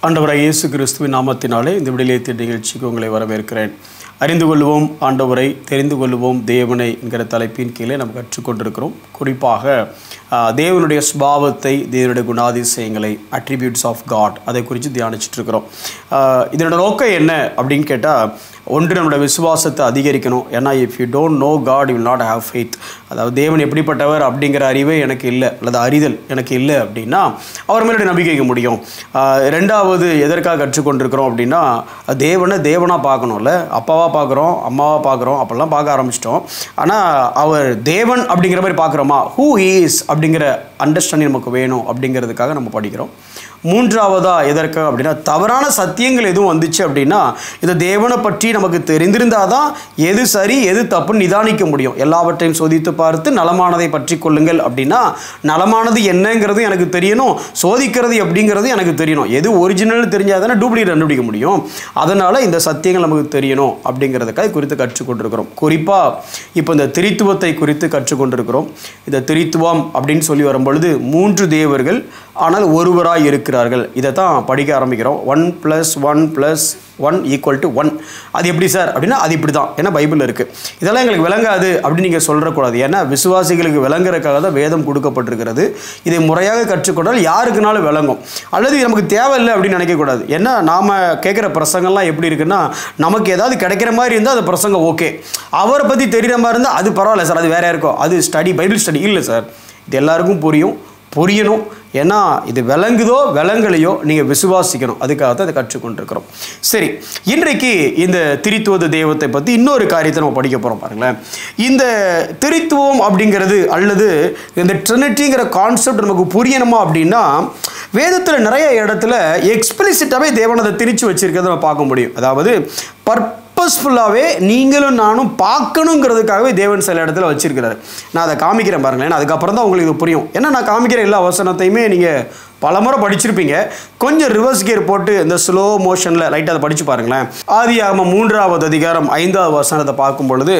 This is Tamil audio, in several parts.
ஆண்டவராகிய இயேசு கிறிஸ்துவின் நாமத்தினாலே இந்த விடுதலை நிகழ்ச்சிக்கு உங்களை வரவேற்கிறேன். அறிந்து கொள்வோம் ஆண்டவரை, தெரிந்து கொள்வோம் தேவனை என்கிற தலைப்பின் கீழே நம்ம கற்றுக்கொண்டிருக்கிறோம். குறிப்பாக தேவனுடைய சுபாவத்தை, தேவனுடைய குணாதிசயங்களை, அட்ரிபியூட்ஸ் ஆஃப் காட், அதை குறித்து தியானிச்சுட்டு இருக்கிறோம். இதனோட நோக்கம் என்ன அப்படின்னு கேட்டால், ஒன்று நம்மளுடைய விசுவாசத்தை அதிகரிக்கணும். ஏன்னா if you don't know God you will not have faith. அதாவது தேவன் எப்படிப்பட்டவர் அப்படிங்கிற அறிவே எனக்கு இல்லை, அல்லது அறிதல் எனக்கு இல்லை அப்படின்னா அவர் மேலே நம்பிக்கை வைக்க முடியும். ரெண்டாவது எதற்காக கற்றுக்கொண்டிருக்கிறோம் அப்படின்னா, தேவனை தேவனாக பார்க்கணும்ல. அப்பாவாக பார்க்குறோம், அம்மாவாக பார்க்குறோம், அப்போல்லாம் பார்க்க ஆரம்பிச்சிட்டோம். ஆனால் அவர் தேவன் அப்படிங்கிற மாதிரி பார்க்குறோமா, ஹூ இஸ் அப்படிங்கிற அண்டர்ஸ்டாண்டிங் நமக்கு வேணும் அப்படிங்கிறதுக்காக நம்ம படிக்கிறோம். மூன்றாவதாக எதற்காக அப்படின்னா, தவறான சத்தியங்கள் எதுவும் வந்துச்சு அப்படின்னா இந்த தேவனை பற்றி நமக்கு தெரிந்திருந்தால் தான் எது சரி எது தப்புன்னு நிதானிக்க முடியும். எல்லாவற்றையும் சோதித்து பார்த்து நலமானதை பற்றி கொள்ளுங்கள் அப்படின்னா, நலமானது என்னங்கிறது எனக்கு தெரியணும், சோதிக்கிறது எப்படிங்கிறது எனக்கு தெரியணும். எது ஒரிஜினல் தெரிஞ்சால் தானே டூப்ளிகேட் கண்டுபிடிக்க முடியும். அதனால் இந்த சத்தியங்கள் நமக்கு தெரியணும் அப்படிங்கிறதுக்காக குறித்து கற்றுக்கொண்டிருக்கிறோம். குறிப்பாக இப்போ இந்த திரித்துவத்தை குறித்து கற்றுக்கொண்டிருக்கிறோம். இந்த திரித்துவம் அப்படின்னு சொல்லி வரும்பொழுது 3 தேவர்கள் ஆனால் ஒருவராக இருக்கிறார்கள். இதை தான் படிக்க ஆரம்பிக்கிறோம். 1 + 1 + 1 = 1. அது எப்படி சார் அப்படின்னா, அது இப்படி தான், ஏன்னா பைபிளில் இருக்குது. இதெல்லாம் எங்களுக்கு விளங்காது அப்படின்னு நீங்கள் சொல்கிறக்கூடாது. ஏன்னா விசுவாசிகளுக்கு விளங்குறதுக்காக தான் வேதம் கொடுக்கப்பட்டிருக்கிறது. இதை முறையாக கற்றுக்கொண்டால் யாருக்குனாலும் விளங்கும். அல்லது இது நமக்கு தேவையில்லை அப்படின்னு நினைக்கக்கூடாது. ஏன்னா நாம் கேட்குற பிரசங்கம்லாம் எப்படி இருக்குன்னா, நமக்கு ஏதாவது கிடைக்கிற மாதிரி இருந்தால் அது பிரசங்கம் ஓகே, அவரை பற்றி தெரிகிற மாதிரி இருந்தால் அது பரவாயில்ல சார், அது வேறு இருக்கும், அது ஸ்டடி, பைபிள் ஸ்டடி இல்லை சார். இது எல்லாருக்கும் புரியணும். ஏன்னா இது விளங்குதோ விளங்கலையோ நீங்கள் விசுவாசிக்கணும். அதுக்காக தான் அதை கற்றுக்கொண்டிருக்கிறோம். சரி, இன்றைக்கு இந்த திரித்துவ தெய்வத்தை பற்றி இன்னொரு காரியத்தை நம்ம படிக்க போகிறோம். பாருங்களேன், இந்த திரித்துவம் அப்படிங்கிறது அல்லது இந்த ட்ரினிட்டிங்கிற கான்செப்ட் நமக்கு புரியணுமா அப்படின்னா, வேதத்தில் நிறைய இடத்துல எக்ஸ்பிளிசிட்டாகவே தேவன் அதை திரிச்சு வச்சிருக்கிறத நம்ம பார்க்க முடியும். அதாவது பர்பஸ்ஃபுல்லாகவே நீங்களும் நானும் பார்க்கணுங்கிறதுக்காகவே தேவன் சில இடத்துல வச்சிருக்கிறாரு. நான் அதை காமிக்கிறேன் பாருங்களேன், அதுக்கப்புறம் தான் உங்களுக்கு இது புரியும். ஏன்னா நான் காமிக்கிற எல்லா வசனத்தையுமே நீங்கள் பலமுறை படிச்சிருப்பீங்க. கொஞ்சம் ரிவர்ஸ் கியர் போட்டு இந்த ஸ்லோ மோஷனில் லைட்டாக அதை படித்து பாருங்களேன். ஆதியாகமம் 3வது அதிகாரம் 5வது வசனத்தை பார்க்கும் பொழுது,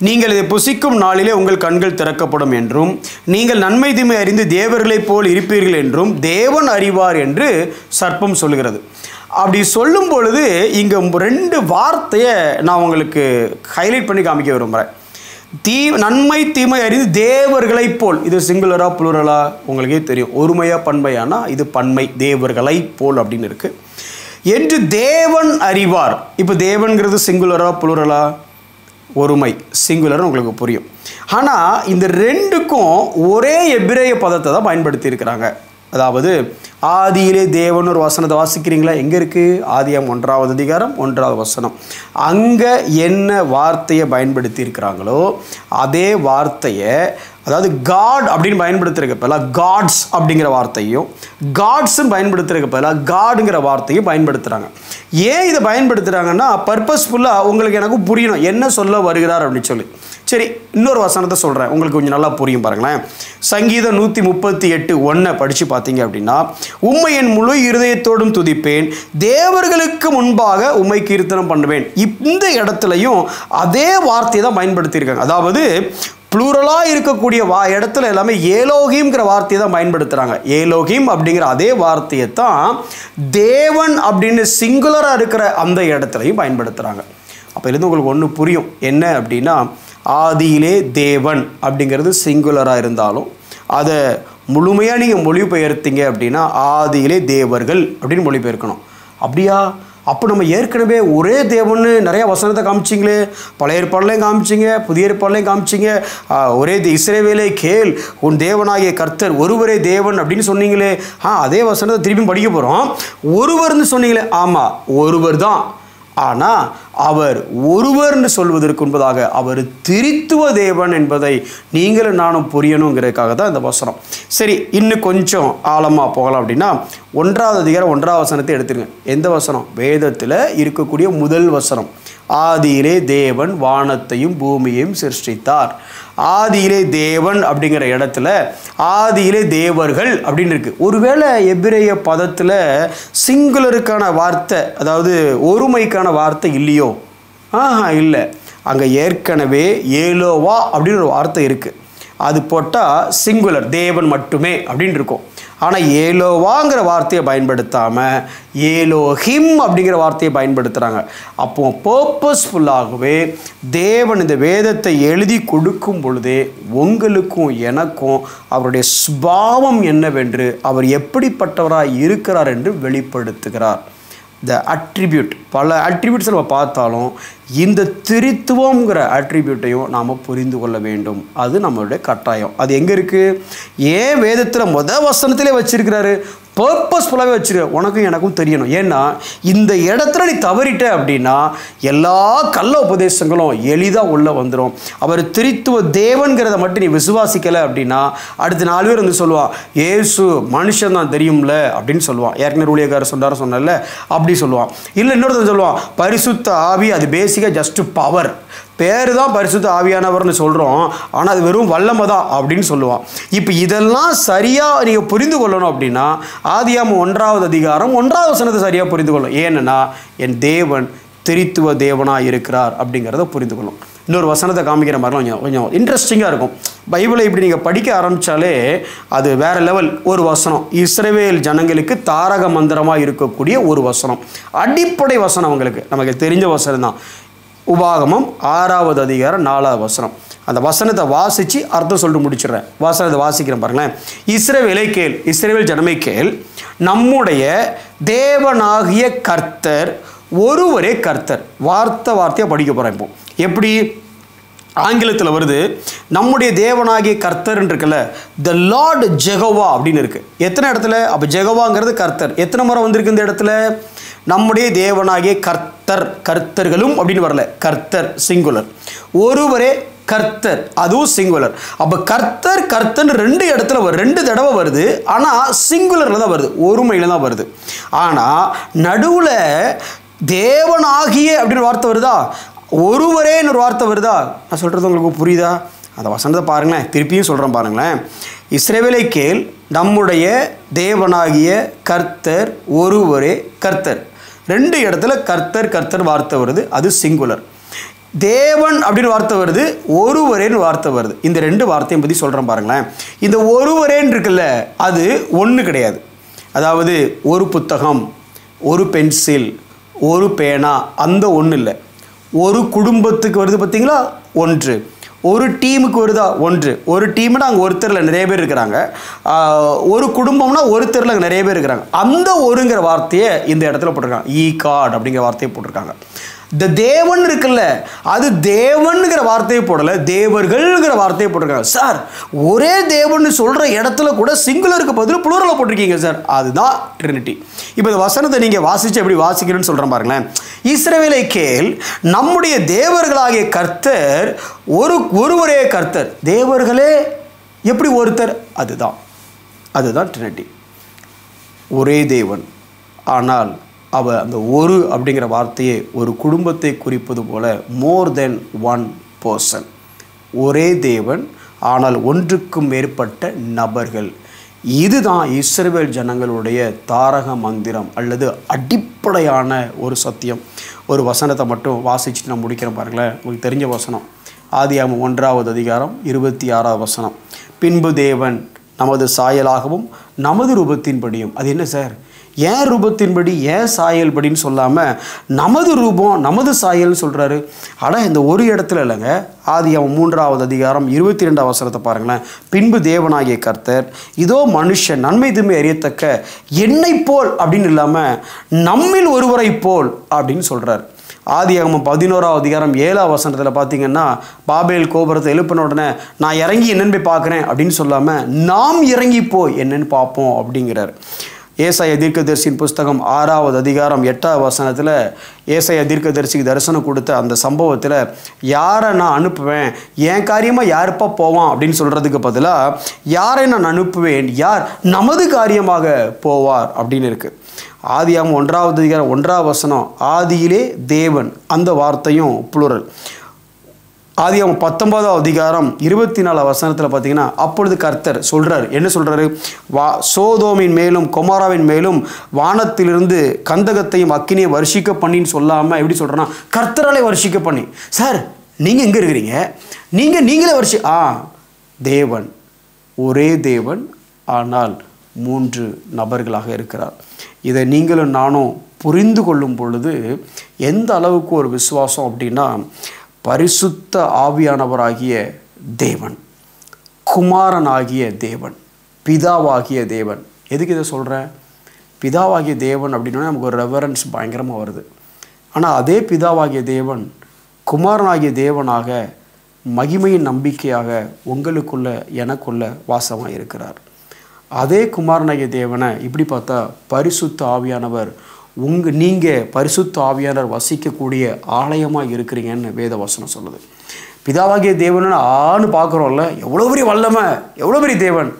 நீங்கள் இதை புசிக்கும் நாளிலே உங்கள் கண்கள் திறக்கப்படும் என்றும் நீங்கள் நன்மை தீமை அறிந்து தேவர்களைப் போல் இருப்பீர்கள் என்றும் தேவன் அறிவார் என்று சர்ப்பம் சொல்லுகிறது. அப்படி சொல்லும் பொழுது இங்கே 2 வார்த்தையை நான் உங்களுக்கு ஹைலைட் பண்ணி காமிக்க விரும்புகிறேன். நன்மை தீமை அறிந்து தேவர்களை போல், இது சிங்குலரா புளூரலா உங்களுக்கே தெரியும். ஒருமையா பன்மையானா இது பன்மை, தேவர்களை போல் அப்படின்னு இருக்கு. என்று தேவன் அறிவார். இப்போ தேவன்கிறது சிங்குலரா புளூரலா? ஒருமை, சிங்குலர்னு உங்களுக்கு புரியும். ஆனால் இந்த 2க்கும் ஒரே எபிரேய பதத்தை தான் பயன்படுத்தி இருக்கிறாங்க. அதாவது ஆதியிலே தேவன் ஒரு வசனத்தை வாசிக்கிறீங்களா? எங்கே இருக்குது? ஆதியாகமம் 1வது அதிகாரம் 1வது வசனம். அங்கே என்ன வார்த்தையை பயன்படுத்தி இருக்கிறாங்களோ அதே வார்த்தையை, அதாவது காட் அப்படின்னு பயன்படுத்துறதுக்கு பதிலாக காட்ஸ் அப்படிங்கிற வார்த்தையும், காட்ஸ்ன்னு பயன்படுத்துறதுக்கு பதிலாக காடுங்கிற வார்த்தையும் பயன்படுத்துகிறாங்க. ஏன் இதை பயன்படுத்துகிறாங்கன்னா, பர்பஸ்ஃபுல்லாக உங்களுக்கு எனக்கு புரியணும் என்ன சொல்ல வருகிறார் அப்படின்னு சொல்லி. சரி, இன்னொரு வசனத்தை சொல்கிறேன், உங்களுக்கு கொஞ்சம் நல்லா புரியும் பாருங்களேன். சங்கீதம் 138:1 படித்து பார்த்தீங்க அப்படின்னா, உம்மை என் முழு இருதயத்தோடும் துதிப்பேன், தேவர்களுக்கு முன்பாக உம்மை கீர்த்தனம் பண்ணுவேன். இந்த இடத்துலையும் அதே வார்த்தையை தான் பயன்படுத்தியிருக்காங்க. அதாவது ப்ளூரலாக இருக்கக்கூடிய இடத்துல எல்லாமே ஏலோகிம்ங்கிற வார்த்தையை தான் பயன்படுத்துகிறாங்க. ஏலோகிம் அப்படிங்கிற அதே வார்த்தையை தான் தேவன் அப்படின்னு சிங்குலராக இருக்கிற அந்த இடத்துலையும் பயன்படுத்துகிறாங்க. அப்போ இருந்து உங்களுக்கு ஒன்று புரியும், என்ன அப்படின்னா, ஆதியிலே தேவன் அப்படிங்கிறது சிங்குலராக இருந்தாலும் அதை முழுமையாக நீங்கள் மொழிபெயர்த்தீங்க அப்படின்னா ஆதியிலே தேவர்கள் அப்படின்னு மொழிபெயர்க்கணும். அப்படியா? அப்போ நம்ம ஏற்கனவே ஒரே தேவன்னு நிறையா வசனத்தை காமிச்சிங்களே, பழைய ஏற்பாடுலையும் காமிச்சிங்க, புதிய ஏற்பாடுலையும் காமிச்சிங்க. ஒரே இஸ்ரவேலே கேள், உன் தேவனாகிய கர்த்தர் ஒருவரே தேவன் அப்படின்னு சொன்னீங்களே. அதே வசனத்தை திருப்பி படிக்க போகிறோம். ஒருவர்னு சொன்னீங்களே, ஆமாம் ஒருவர் தான். ஆனால் அவர் ஒருவர்னு சொல்வதற்கு முன்பதாக அவர் திரித்துவ தேவன் என்பதை நீங்களும் நானும் புரியணுங்கிறதுக்காக தான் இந்த வசனம். சரி, இன்னும் கொஞ்சம் ஆழமாக போகலாம் அப்படின்னா, 1வது அதிகாரம் 1வது வசனத்தை எடுத்துருங்க. எந்த வசனம்? வேதத்தில் இருக்கக்கூடிய முதல் வசனம். ஆதியிலே தேவன் வானத்தையும் பூமியையும் சிருஷ்டித்தார். ஆதியிலே தேவன் அப்படிங்கிற இடத்துல ஆதியிலே தேவர்கள் அப்படின்னு இருக்கு. ஒருவேளை எபிரேய பதத்தில் சிங்குலருக்கான வார்த்தை, அதாவது ஒருமைக்கான வார்த்தை இல்லையோ? இல்லை, அங்கே ஏற்கனவே ஏலோவா அப்படின்னு ஒரு வார்த்தை இருக்குது. அது போட்டால் சிங்குலர், தேவன் மட்டுமே அப்படின்னு இருக்கும். ஆனால் ஏலோவாங்கிற வார்த்தையை பயன்படுத்தாமல் ஏலோஹிம் அப்படிங்கிற வார்த்தையை பயன்படுத்துகிறாங்க. அப்போ பர்பஸ்ஃபுல்லாகவே தேவன் இந்த வேதத்தை எழுதி கொடுக்கும் பொழுதே உங்களுக்கும் எனக்கும் அவருடைய சுபாவம் என்னவென்று, அவர் எப்படிப்பட்டவராக இருக்கிறார் என்று வெளிப்படுத்துகிறார். த அட்ரிபியூட், பல அட்ரிபியூட்ஸ் நம்ம பார்த்தாலும் இந்த திரித்துவங்கிற அட்ரிபியூட்டையும் நாம் புரிந்து கொள்ள வேண்டும். அது நம்மளுடைய கட்டாயம். அது எங்கே இருக்குது? ஏன் வேதத்தில் வசனத்திலே வச்சிருக்கிறாரு? பர்பஸ்ஃபுல்லாகவே வச்சிருக்க. உனக்கும் எனக்கும் தெரியணும். ஏன்னா இந்த இடத்துல நீ தவறிட்ட அப்படின்னா எல்லா கள்ள உபதேசங்களும் எளிதாக உள்ளே வந்துடும். அவர் திரித்துவ தேவன்கிறத மட்டும் நீ விசுவாசிக்கலை அப்படின்னா அடுத்த 4 பேர் வந்து சொல்லுவான், ஏசு மனுஷன் தான் தெரியும்ல அப்படின்னு சொல்லுவான். ஏற்கனவே ஊழியக்காரர் சொன்னல அப்படி சொல்லுவான். இல்லை இன்னொருத்தர் சொல்லுவான், பரிசுத்த ஆவி அது பேசிக்காக ஜஸ்ட் பவர், பேரு தான் பரிசுத்த ஆவியானவர்னு சொல்கிறோம், ஆனால் அது வெறும் வல்லமை தான் அப்படின்னு சொல்லுவான். இப்போ இதெல்லாம் சரியாக நீங்கள் புரிந்து கொள்ளணும் அப்படின்னா ஆதியாகமம் 1வது அதிகாரம் 1வது வசனத்தை சரியாக புரிந்து கொள்ளணும். ஏன்னா என் தேவன் திரித்துவ தேவனாக இருக்கிறார் அப்படிங்கிறத புரிந்து கொள்ளும். இன்னொரு வசனத்தை காமிக்கிற மாதிரிலாம் கொஞ்சம் இன்ட்ரெஸ்டிங்காக இருக்கும். பைபிளை இப்படி நீங்கள் படிக்க ஆரம்பித்தாலே அது வேறு லெவல். ஒரு வசனம் இஸ்ரவேல் ஜனங்களுக்கு தாரக மந்திரமாக இருக்கக்கூடிய ஒரு வசனம், அடிப்படை வசனம், அவங்களுக்கு நமக்கு தெரிஞ்ச வசனம் தான். உபாகமம் 6வது அதிகாரம் 4வது வசனம். அந்த வசனத்தை வாசித்து அர்த்தம் சொல்லிட்டு முடிச்சிடுறேன். வசனத்தை வாசிக்கிறேன் பாருங்களேன். இஸ்ரவேலை கேள், இஸ்ரவேல் ஜனமே கேள், நம்முடைய தேவனாகிய கர்த்தர் ஒருவரே கர்த்தர். வார்த்தையாக படிக்க போகிறேன். இப்போ எப்படி ஆங்கிலத்தில் வருது? நம்முடைய தேவனாகிய கர்த்தர் இருக்குல்ல, த லார்ட் ஜெகோவா அப்படின்னு இருக்குது. எத்தனை இடத்துல? அப்போ ஜெகோவாங்கிறது கர்த்தர். எத்தனை முறை வந்திருக்கு இந்த இடத்துல? நம்முடைய தேவனாகிய கர்த்தர், கர்த்தர்களும் அப்படின்னு வரல, கர்த்தர் சிங்குலர். ஒருவரே கர்த்தர், அதுவும் சிங்குலர். அப்போ கர்த்தர் கர்த்தர் 2 இடத்துல 2 தடவை வருது. ஆனால் சிங்குலரில் தான் வருது, ஒருமையில் தான் வருது. ஆனால் நடுவில் தேவனாகிய அப்படின்னு வார்த்தை வருதா, ஒருவரேன்னு ஒரு வார்த்தை வருதா? நான் சொல்கிறது உங்களுக்கு புரியுதா? அந்த வசனத்தை பாருங்களேன், திருப்பியும் சொல்கிறேன் பாருங்களேன். இஸ்ரவேலை கேள், நம்முடைய தேவனாகிய கர்த்தர் ஒருவரே கர்த்தர். 2 இடத்துல கர்த்தர் கர்த்தர் வார்த்தை வருது, அது சிங்குலர். தேவன் அப்படின்னு வார்த்தை வருது, ஒருவரேன்னு வார்த்தை வருது. இந்த 2 வார்த்தையை பற்றி சொல்கிறேன் பாருங்களேன். இந்த ஒருவரேன்னு இருக்குல்ல, அது ஒன்று கிடையாது. அதாவது ஒரு புத்தகம், ஒரு பென்சில், ஒரு பேனா, அந்த ஒன்று இல்லை. ஒரு குடும்பத்துக்கு வருது பார்த்தீங்களா, ஒன்று. ஒரு டீமுக்கு வருதா, ஒன்று. ஒரு டீம்னா அங்கே ஒருத்தரில் நிறைய பேர் இருக்கிறாங்க. ஒரு குடும்பம்னா ஒருத்தரில் அங்கே நிறைய பேர் இருக்கிறாங்க. அந்த ஒருங்கிற வார்த்தையை இந்த இடத்துல போட்டிருக்காங்க. ஈ காட் அப்படிங்கிற வார்த்தையை போட்டிருக்காங்க. இந்த தேவன் இருக்குல்ல, அது தேவன்கிற வார்த்தையை போடலை, தேவர்கள்ங்கிற வார்த்தையை போட்டிருக்காங்க. சார், ஒரே தேவன் சொல்கிற இடத்துல கூட சிங்குலருக்கு பதில் புளூரலை போட்டிருக்கீங்க சார். அதுதான் ட்ரினிட்டி. இப்போ இந்த வசனத்தை நீங்கள் வாசித்து எப்படி வாசிக்கிறேன்னு சொல்கிறேன் பாருங்களேன். இஸ்ரவேலை கேள், நம்முடைய தேவர்களாகிய கர்த்தர் ஒருவரே கர்த்தர். தேவர்களே எப்படி ஒருத்தர்? அதுதான் ட்ரினிட்டி. ஒரே தேவன், ஆனால் அந்த ஒரு அப்படிங்கிற வார்த்தையை ஒரு குடும்பத்தை குறிப்பது போல மோர் தென் ஒன் பர்சன். ஒரே தேவன், ஆனால் ஒன்றுக்கும் மேற்பட்ட நபர்கள். இதுதான் இஸ்ரவேல் ஜனங்களுடைய தாரக மந்திரம் அல்லது அடிப்படையான ஒரு சத்தியம். ஒரு வசனத்தை மட்டும் வாசிச்சுட்டு நான் முடிக்கிறேன் பாருங்களேன். உங்களுக்கு தெரிஞ்ச வசனம் ஆதியாகமம் 1வது அதிகாரம் 26வது வசனம். பின்பு தேவன் நமது சாயலாகவும் நமது ரூபத்தின்படியும். அது என்ன சார்? ஏன் ரூபத்தின்படி, ஏன் சாயல் படின்னு சொல்லாமல் நமது ரூபம் நமது சாயல்னு சொல்கிறாரு. ஆனால் இந்த ஒரு இடத்துல இல்லைங்க. ஆதியாகமம் 3வது அதிகாரம் 22வது வசனத்தை பாருங்களேன். பின்பு தேவனாகிய கர்த்தர், இதோ மனுஷன் நன்மை தீமை அறியத்தக்க என்னை போல் அப்படின்னு இல்லாமல் நம்மில் ஒருவரை போல் அப்படின்னு சொல்கிறார். ஆதியாகமம் 11வது அதிகாரம் 7வது வசனத்தில் பார்த்தீங்கன்னா, பாபேல் கோபுரத்தை எழுப்பின உடனே நான் இறங்கி என்னென்னு போய் பார்க்குறேன் அப்படின்னு சொல்லாமல் நாம் இறங்கி போய் என்னென்னு பார்ப்போம் அப்படிங்கிறார். ஏசாயா தீர்க்கதரிசியின் புஸ்தகம் 6வது அதிகாரம் 8வது வசனத்தில் ஏசாயா தீர்க்கதரிசிக்கு தரிசனம் கொடுத்த அந்த சம்பவத்தில் யாரை நான் அனுப்புவேன், என் காரியமாக யாருப்பா போவான் அப்படின்னு சொல்கிறதுக்கு பதிலாக யாரை நான் அனுப்புவேன், யார் நமது காரியமாக போவார் அப்படின்னு இருக்குது. ஆதியாகமம் 1வது அதிகாரம் 1வது வசனம், ஆதியிலே தேவன், அந்த வார்த்தையும் புளுரல். ஆதியாகமம் 19வது அதிகாரம் 24வது வசனத்தில் பார்த்தீங்கன்னா, அப்பொழுது கர்த்தர் சொல்கிறார். என்ன சொல்கிறாரு? சோதோமின் மேலும் கொமாராவின் மேலும் வானத்திலிருந்து கந்தகத்தையும் அக்கினியை வருஷிக்க பண்ணின்னு சொல்லாமல் எப்படி சொல்கிறேன்னா, கர்த்தராலே வருஷிக்க பண்ணி. சார், நீங்கள் எங்கே இருக்கிறீங்க? நீங்களே தேவன் ஒரே தேவன், ஆனால் 3 நபர்களாக இருக்கிறார். இதை நீங்களும் நானும் புரிந்து கொள்ளும் பொழுது எந்த அளவுக்கு ஒரு விசுவாசம் அப்படின்னா, பரிசுத்த ஆவியானவராகிய தேவன், குமாரனாகிய தேவன், பிதாவாகிய தேவன். எதுக்கு இதை சொல்கிறேன்? பிதாவாகிய தேவன் அப்படின்னா நமக்கு ஒரு ரெவரன்ஸ் பயங்கரமாக வருது. ஆனால் அதே பிதாவாகிய தேவன் குமாரனாகிய தேவனாக மகிமையின் நம்பிக்கையாக உங்களுக்குள்ள எனக்குள்ள வாசமாக இருக்கிறார். அதே குமாரனாகிய தேவனை இப்படி பார்த்தா பரிசுத்த ஆவியானவர் நீங்கள் பரிசுத்த ஆவியானவர் வசிக்கக்கூடிய ஆலயமாக இருக்கிறீங்கன்னு வேத வசனம் சொல்லுது. பிதாவாகிய தேவன் பார்க்குறோம்ல, எவ்வளோ பெரிய வல்லமை, எவ்வளோ பெரிய தேவன்.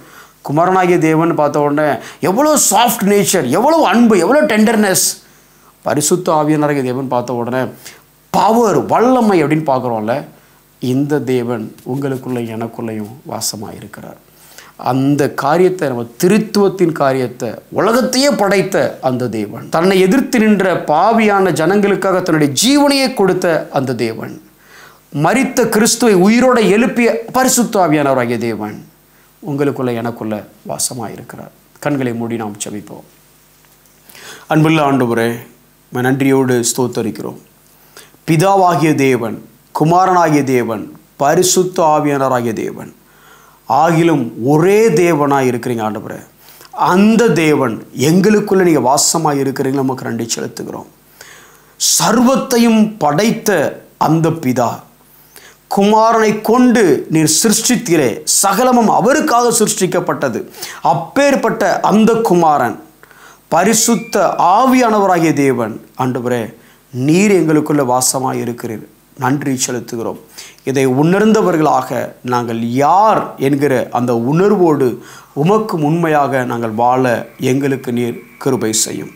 குமாரனாகிய தேவன் பார்த்த உடனே எவ்வளோ சாஃப்ட் நேச்சர், எவ்வளோ அன்பு, எவ்வளோ டெண்டர்னஸ். பரிசுத்த ஆவியானவராகிய தேவன் பார்த்த உடனே பவர், வல்லமை அப்படின்னு பார்க்குறோம்ல. இந்த தேவன் உங்களுக்குள்ள எனக்குள்ளேயும் வாசமாக இருக்கிறார். அந்த காரியத்தை, நம்ம திருத்துவத்தின் காரியத்தை, உலகத்தையே படைத்த அந்த தேவன், தன்னை எதிர்த்து நின்ற பாவியான ஜனங்களுக்காக தன்னுடைய ஜீவனையே கொடுத்த அந்த தேவன், மரித்த கிறிஸ்துவை உயிரோடு எழுப்பிய பரிசுத்த ஆவியானவராகிய தேவன் உங்களுக்குள்ள எனக்குள்ள வாசமாக இருக்கிறார். கண்களை மூடி நாம் ஜெபிப்போம். அன்புள்ள ஆண்டவரே, நன்றியோடு ஸ்தோத்தரிக்கிறோம். பிதாவாகிய தேவன், குமாரனாகிய தேவன், பரிசுத்த ஆவியானவராகிய தேவன் ஆகிலும் ஒரே தேவனாக இருக்கிறீங்க ஆண்டவரே. அந்த தேவன் எங்களுக்குள்ளே நீங்கள் வாசமாக இருக்கிறீங்க, நமக்கு நன்றி செலுத்துகிறோம். சர்வத்தையும் படைத்த அந்த பிதா, குமாரனை கொண்டு நீர் சிருஷ்டித்தீரே, சகலமும் அவருக்காக சிருஷ்டிக்கப்பட்டது. அப்பேற்பட்ட அந்த குமாரன் பரிசுத்த ஆவியானவராகிய தேவன் ஆண்டவரே, நீர் எங்களுக்குள்ள வாசமாக இருக்கிறீர், நன்றி செலுத்துகிறோம். இதை உணர்ந்தவர்களாக நாங்கள் யார் என்கிற அந்த உணர்வோடு உமக்கு உண்மையாக நாங்கள் வாழ எங்களுக்கு நீர் கிருபை செய்யும்.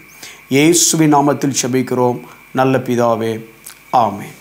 இயேசுவின் நாமத்தில் ஜெபிக்கிறோம் நல்ல பிதாவே, ஆமென்.